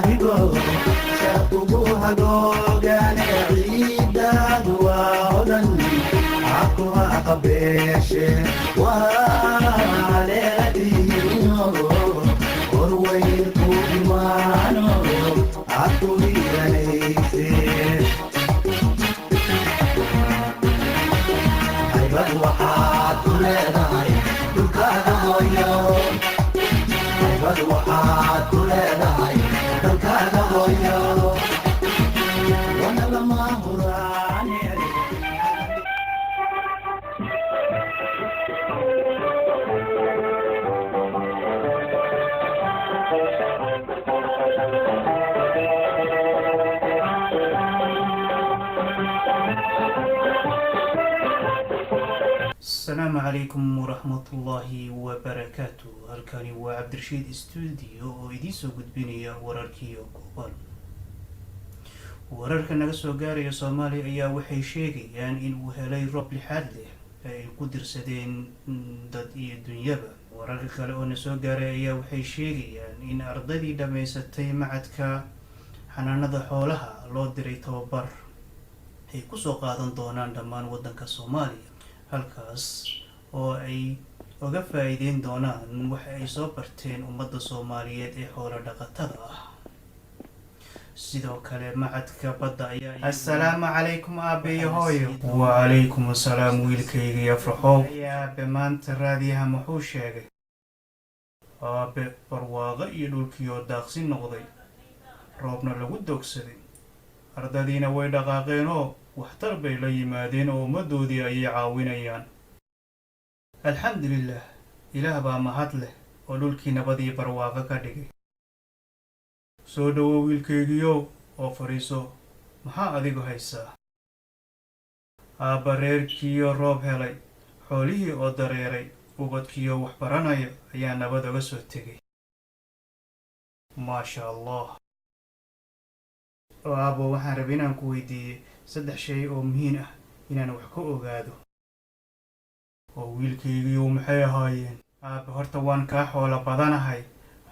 higo shaqugu hagoogane ciidaad waa odan aquha qabeeshe waa leeladiino orwaylku imaano aquhiyanayse haybad waxaad ku leedahay dhulkaaga hooyo haybad waxaad ku leedahay dhulkaaga hooyo wana lama huraane السلام عليكم ورحمة الله وبركاته. هلكاني وعبد الرشيد استوديو وإديسو قدبينيا وراركيو كوبان وراركا نغسو غاريا صومالي ايا وحي شيغي يعني إنو هلاي روب لحاد له اي قدر سدين داد اي الدنيابا وراركا كالو نسو غاريا ايا وحي شيغي يعني إن أرضدي دميستي معدكا حنانada xoolaha loo diray tababar ay ku soo qaadan doonaan dhammaan waddanka Soomaaliya halkaas oo ay uga faa'iideyn doonaan waxa ay soo barteen ummadda Soomaaliyeed ee xoolo dhaqatada ah sidoo kale macadka badda ayaa assalaamu calaykum aabe hooyo wa calaykum assalaam wiilkayga yafraxow aabe maanta raadiyaha muxuu sheegay aabe barwaaqo iyo dhulkiyo daaqsin noqday roobna lagu dogsaday ardadiina way dhaqaaqeen oo waxtar bay la yimaadeen oo ummadoodii ayay caawinayaan alxamdulilah ilaah baa mahad leh oo dhulkii nabadii barwaaqo ka dhigay soo dhawo wiilkaygiyow oo fadhiiso maxaa adigu haysaa aabba reerkiiyo roob helay xoolihii oo dareeray ubadkiiyo wax baranaya ayaa nabad oga soo tegay maasha allah aabbo waxaan rabay inaan ku weydiiyey 3 shay oo muhiim ah inaan wax ka ogaado oo wiilkaygiiyo maxay ahaayeen aabbe horta waan kaa xoolo badanahay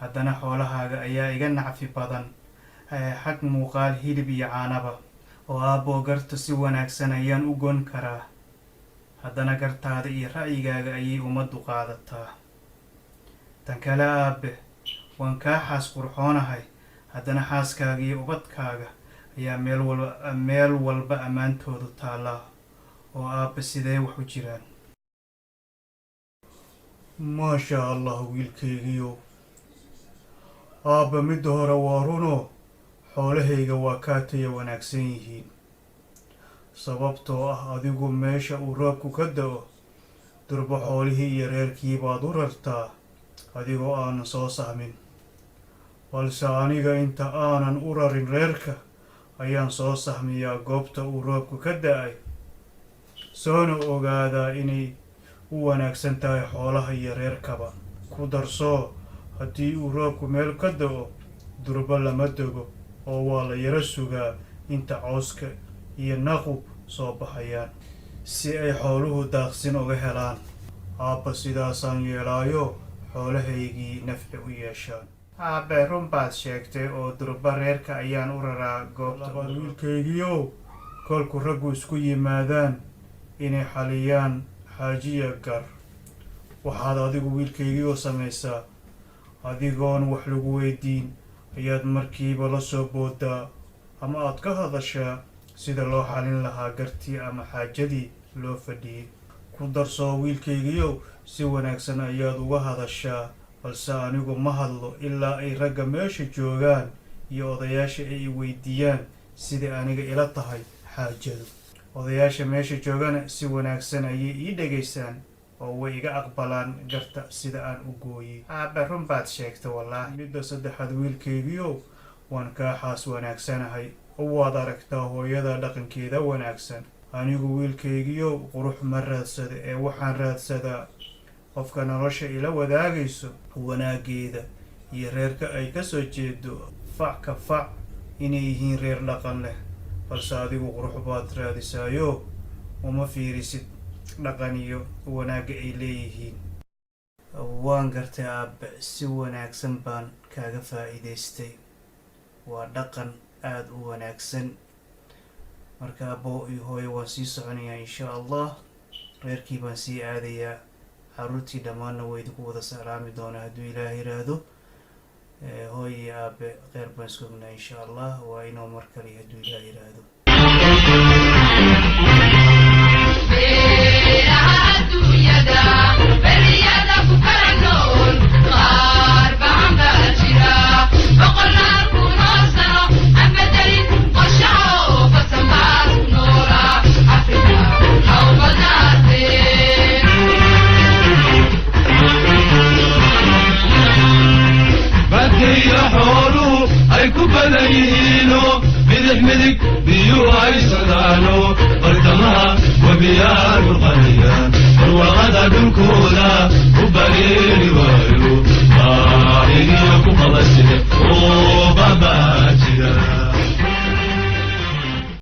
haddana xoolahaaga ayaa iga nacfi badan xag muuqaal hilib iyo caanaba oo aabbo garta si wanaagsan ayaan u gon karaa haddana gartaada iyo ra'yigaaga ayay ummaddu qaadataa tan kale aabbe waan kaa xaas qurxoonahay haddana xaaskaaga iyo ubadkaaga ayaa meel walba ammaantoodu taallaa oo aabbe sidee wax u jiraan maasha allah wiilkaygiyo aabbe midda hore waa runoo xoolahayga waa kaataya wanaagsan yihiin sababtoo ah adigu meesha uu roobku ka da'o durbo xoolihii iyo reerkii baad u rartaa adigoo aanan soo sahmin balse aniga inta aanan u rarin reerka ayaan soo sahmiyaa goobta uu roobku ka da'ay soona ogaadaa inay u wanaagsan tahay xoolaha iyo reerkaba ku darsoo haddii uu roobku meel ka da'o durbo lama dego oo waa la yara sugaa inta cawska iyo naqu soo baxayaan si ay xooluhu daaqsin uga helaan aabba sidaasaan yeelaayo xoolahaygii nafci u yeeshaan aabe run baad sheegtay oo durba reerka ayaan u raraa goobta wiilkaygiiow kolku raggu isku yimaadaan inay xaliyaan xaajiya gar waxaad adigu wiilkaygiioo samaysaa adigoon wax lagu weydiin ayaad markiiba la soo boodaa ama aad ka hadashaa sida loo xalin lahaa gartii ama xaajadii loo fadhiyey ku darsoo wiilkaygiiow si wanaagsan ayaad uga hadashaa balse anigu ma hadlo ilaa ay ragga meesha joogaan iyo odayaasha ay weydiiyaan sida aniga ila tahay xaajadu odayaasha meesha joogana si wanaagsan ayay ii dhegaystaan oo way iga aqbalaan garta sida aan u gooyey aabbe run baad sheegtay wallaahi midda saddexaad wiilkaygiiow waan kaa xaas wanaagsanahay oo waad aragtaa hooyada dhaqankeeda wanaagsan anigu wiilkaygiiow qurux ma raadsada ee waxaan raadsadaa qofka nolosha ila wadaagayso wanaageeda iyo reerka ay ka soo jeedo fac ka fac inay yihiin reer dhaqan leh balse adigu qurux baad raadisaayo uma fiirisid dhaqan iyo wanaagga ay leeyihiin waan gartay aabbe si wanaagsan baan kaaga faa'iidaystay waa dhaqan aada u wanaagsan. marka abo iyo hooyo waan sii soconayaa insha allah, reerkii baan sii aadayaa, caruurtii dhammaanna waa idinku wada salaami doonaa hadduu ilaahay yiraahdo. hooyo iyo aabe kheyr baan isku ognaa insha allah, waa inoo mar kale hadduu ilaahay yiraahdo. مدك بيوها يصدانو برتمها وبيار الغنية والوغدا بالكولا وبرير وايو